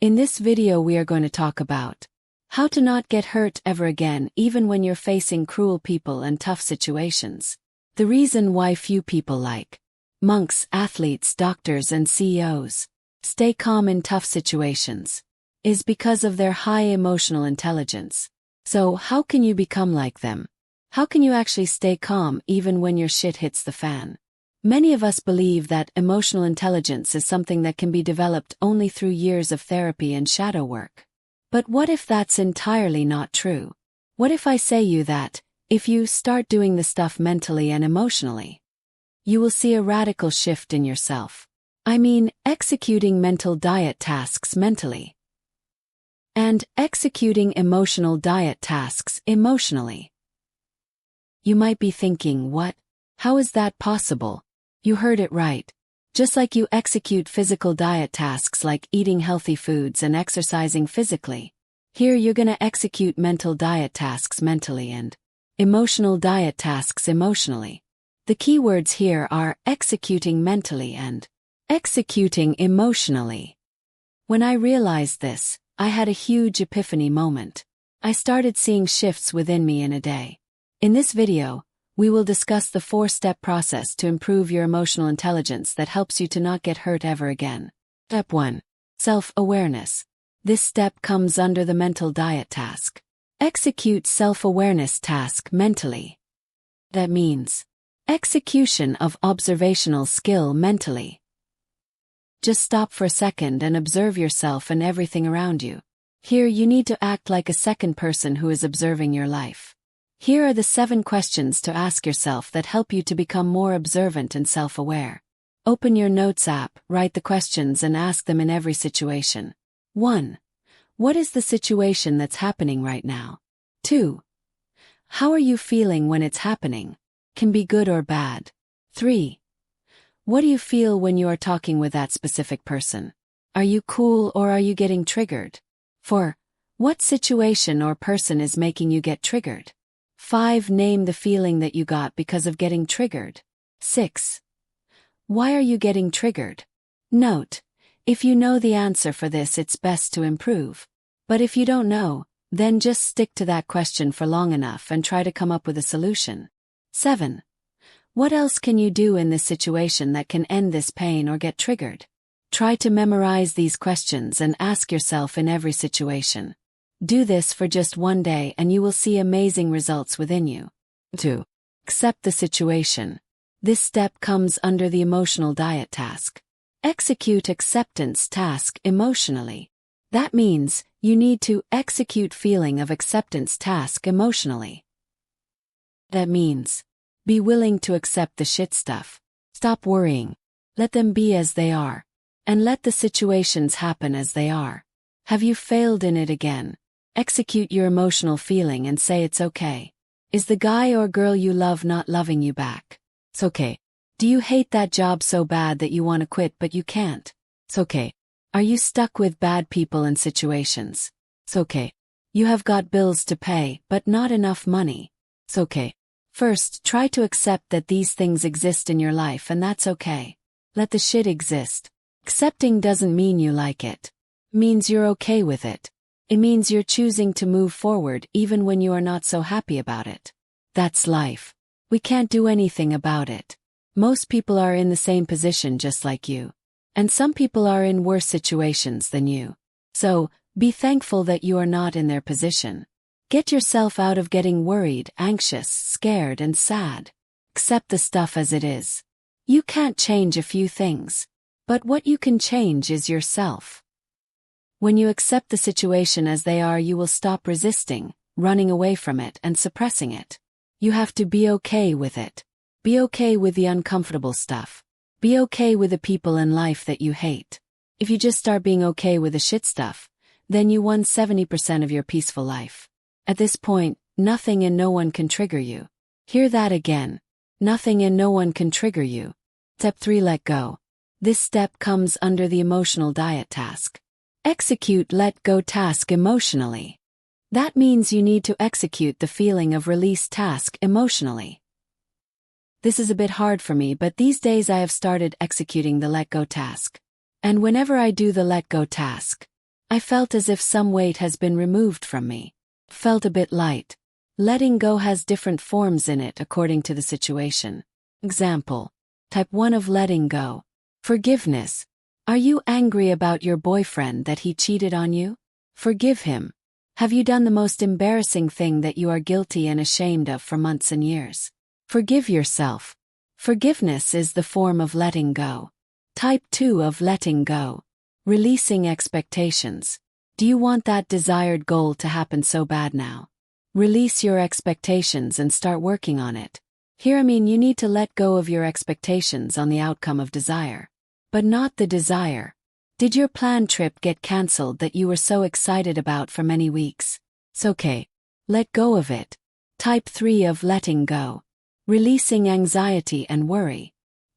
In this video we are going to talk about how to not get hurt ever again even when you're facing cruel people and tough situations. The reason why few people like monks, athletes, doctors and CEOs stay calm in tough situations is because of their high emotional intelligence. So how can you become like them? How can you actually stay calm even when your shit hits the fan? Many of us believe that emotional intelligence is something that can be developed only through years of therapy and shadow work. But what if that's entirely not true? What if I say you that, if you start doing the stuff mentally and emotionally, you will see a radical shift in yourself? I mean, executing mental diet tasks mentally and executing emotional diet tasks emotionally. You might be thinking, what? How is that possible? You heard it right. Just like you execute physical diet tasks like eating healthy foods and exercising physically, here you're gonna execute mental diet tasks mentally and emotional diet tasks emotionally. The key words here are executing mentally and executing emotionally. When I realized this, I had a huge epiphany moment. I started seeing shifts within me in a day. In this video, we will discuss the 4-step process to improve your emotional intelligence that helps you to not get hurt ever again. Step 1. Self-awareness. This step comes under the mental diet task. Execute self-awareness task mentally. That means execution of observational skill mentally. Just stop for a second and observe yourself and everything around you. Here you need to act like a second person who is observing your life. Here are the 7 questions to ask yourself that help you to become more observant and self-aware. Open your notes app, write the questions and ask them in every situation. 1. What is the situation that's happening right now? 2. How are you feeling when it's happening? Can be good or bad. 3. What do you feel when you are talking with that specific person? Are you cool or are you getting triggered? 4. What situation or person is making you get triggered? 5. Name the feeling that you got because of getting triggered. 6. Why are you getting triggered? Note: if you know the answer for this, it's best to improve. But if you don't know, then just stick to that question for long enough and try to come up with a solution. 7. What else can you do in this situation that can end this pain or get triggered? Try to memorize these questions and ask yourself in every situation. Do this for just one day and you will see amazing results within you. 2. Accept the situation. This step comes under the emotional diet task. Execute acceptance task emotionally. That means you need to execute feeling of acceptance task emotionally. That means be willing to accept the shit stuff. Stop worrying. Let them be as they are. And let the situations happen as they are. Have you failed in it again? Execute your emotional feeling and say it's okay. Is the guy or girl you love not loving you back? It's okay. Do you hate that job so bad that you want to quit but you can't? It's okay. Are you stuck with bad people and situations? It's okay. You have got bills to pay but not enough money. It's okay. First, try to accept that these things exist in your life and that's okay. Let the shit exist. Accepting doesn't mean you like it. It means you're okay with it. It means you're choosing to move forward even when you are not so happy about it. That's life. We can't do anything about it. Most people are in the same position just like you. And some people are in worse situations than you. So, be thankful that you are not in their position. Get yourself out of getting worried, anxious, scared, and sad. Accept the stuff as it is. You can't change a few things. But what you can change is yourself. When you accept the situation as they are, you will stop resisting, running away from it, and suppressing it. You have to be okay with it. Be okay with the uncomfortable stuff. Be okay with the people in life that you hate. If you just start being okay with the shit stuff, then you won 70% of your peaceful life. At this point, nothing and no one can trigger you. Hear that again. Nothing and no one can trigger you. Step 3. Let go. This step comes under the emotional diet task. Execute let go task emotionally. That means you need to execute the feeling of release task emotionally. This is a bit hard for me, but these days I have started executing the let go task. And whenever I do the let go task, I felt as if some weight has been removed from me. Felt a bit light. Letting go has different forms in it according to the situation. Example. Type 1 of letting go. Forgiveness. Are you angry about your boyfriend that he cheated on you? Forgive him. Have you done the most embarrassing thing that you are guilty and ashamed of for months and years? Forgive yourself. Forgiveness is the form of letting go. Type 2 of letting go. Releasing expectations. Do you want that desired goal to happen so bad now? Release your expectations and start working on it. Here I mean you need to let go of your expectations on the outcome of desire. But not the desire. Did your planned trip get cancelled that you were so excited about for many weeks? It's okay. Let go of it. Type 3 of letting go. Releasing anxiety and worry.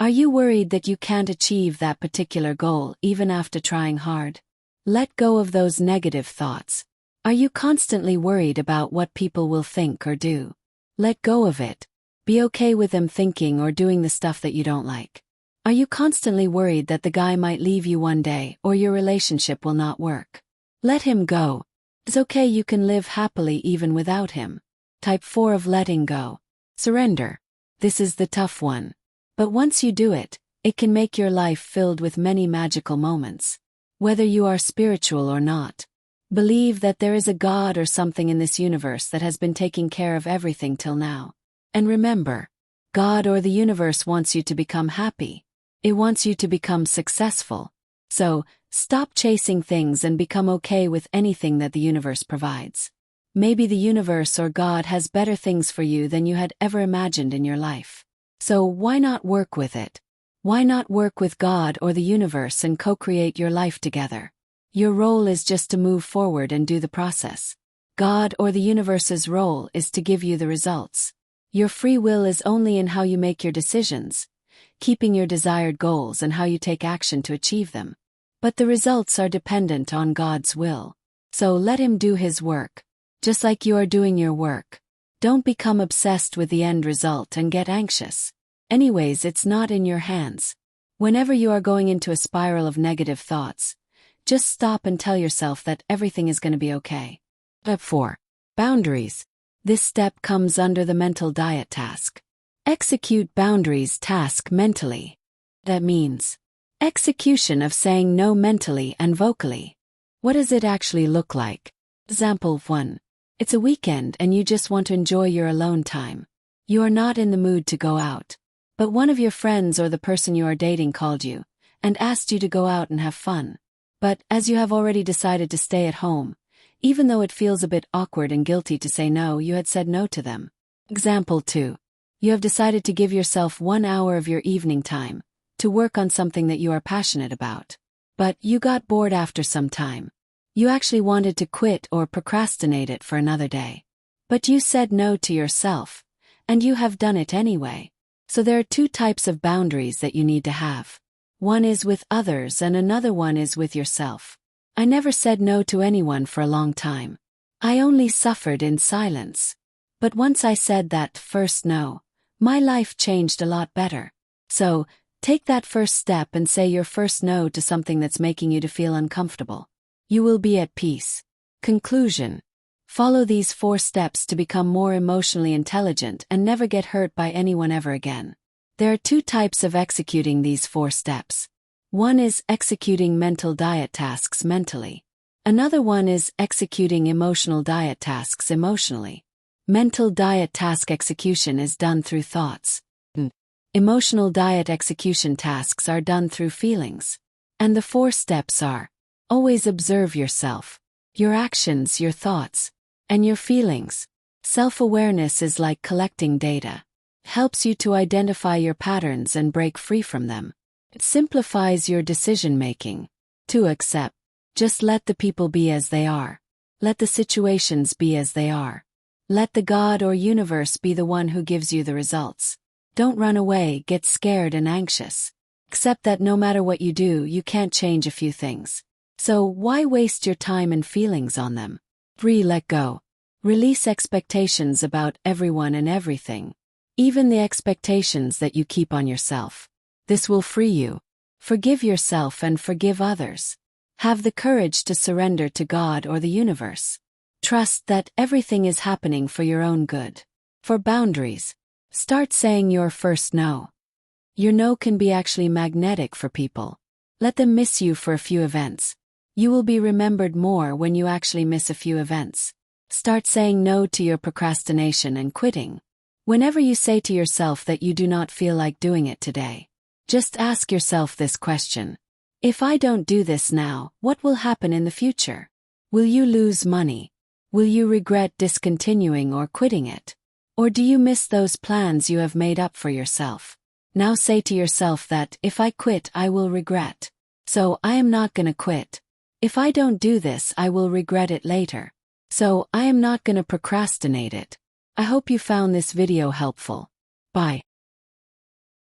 Are you worried that you can't achieve that particular goal even after trying hard? Let go of those negative thoughts. Are you constantly worried about what people will think or do? Let go of it. Be okay with them thinking or doing the stuff that you don't like. Are you constantly worried that the guy might leave you one day or your relationship will not work? Let him go. It's okay, you can live happily even without him. Type 4 of letting go. Surrender. This is the tough one. But once you do it, it can make your life filled with many magical moments. Whether you are spiritual or not, believe that there is a God or something in this universe that has been taking care of everything till now. And remember, God or the universe wants you to become happy. It wants you to become successful. So, stop chasing things and become okay with anything that the universe provides. Maybe the universe or God has better things for you than you had ever imagined in your life. So why not work with it? Why not work with God or the universe and co-create your life together? Your role is just to move forward and do the process. God or the universe's role is to give you the results. Your free will is only in how you make your decisions, keeping your desired goals and how you take action to achieve them. But the results are dependent on God's will. So let Him do His work, just like you are doing your work. Don't become obsessed with the end result and get anxious. Anyways, it's not in your hands. Whenever you are going into a spiral of negative thoughts, just stop and tell yourself that everything is going to be okay. Step 4. Boundaries. This step comes under the mental diet task. Execute boundaries task mentally. That means execution of saying no mentally and vocally. What does it actually look like? Example 1. It's a weekend and you just want to enjoy your alone time. You are not in the mood to go out. But one of your friends or the person you are dating called you and asked you to go out and have fun. But as you have already decided to stay at home, even though it feels a bit awkward and guilty to say no, you had said no to them. Example 2. You have decided to give yourself 1 hour of your evening time to work on something that you are passionate about. But you got bored after some time. You actually wanted to quit or procrastinate it for another day. But you said no to yourself, and you have done it anyway. So there are 2 types of boundaries that you need to have. One is with others and another one is with yourself. I never said no to anyone for a long time. I only suffered in silence. But once I said that first no, my life changed a lot better. So, take that first step and say your first no to something that's making you to feel uncomfortable. You will be at peace. Conclusion. Follow these 4 steps to become more emotionally intelligent and never get hurt by anyone ever again. There are 2 types of executing these 4 steps. One is executing mental diet tasks mentally. Another one is executing emotional diet tasks emotionally. Mental diet task execution is done through thoughts. Emotional diet execution tasks are done through feelings. And the 4 steps are: always observe yourself, your actions, your thoughts, and your feelings. Self-awareness is like collecting data. It helps you to identify your patterns and break free from them. It simplifies your decision-making. To accept. Just let the people be as they are. Let the situations be as they are. Let the God or universe be the one who gives you the results. Don't run away, get scared and anxious. Accept that no matter what you do, you can't change a few things. So why waste your time and feelings on them? 3. Let go. Release expectations about everyone and everything. Even the expectations that you keep on yourself. This will free you. Forgive yourself and forgive others. Have the courage to surrender to God or the universe. Trust that everything is happening for your own good. For boundaries, start saying your first no. Your no can be actually magnetic for people. Let them miss you for a few events. You will be remembered more when you actually miss a few events. Start saying no to your procrastination and quitting. Whenever you say to yourself that you do not feel like doing it today, just ask yourself this question. If I don't do this now, what will happen in the future? Will you lose money? Will you regret discontinuing or quitting it? Or do you miss those plans you have made up for yourself? Now say to yourself that, if I quit, I will regret. So, I am not gonna quit. If I don't do this, I will regret it later. So, I am not gonna procrastinate it. I hope you found this video helpful. Bye.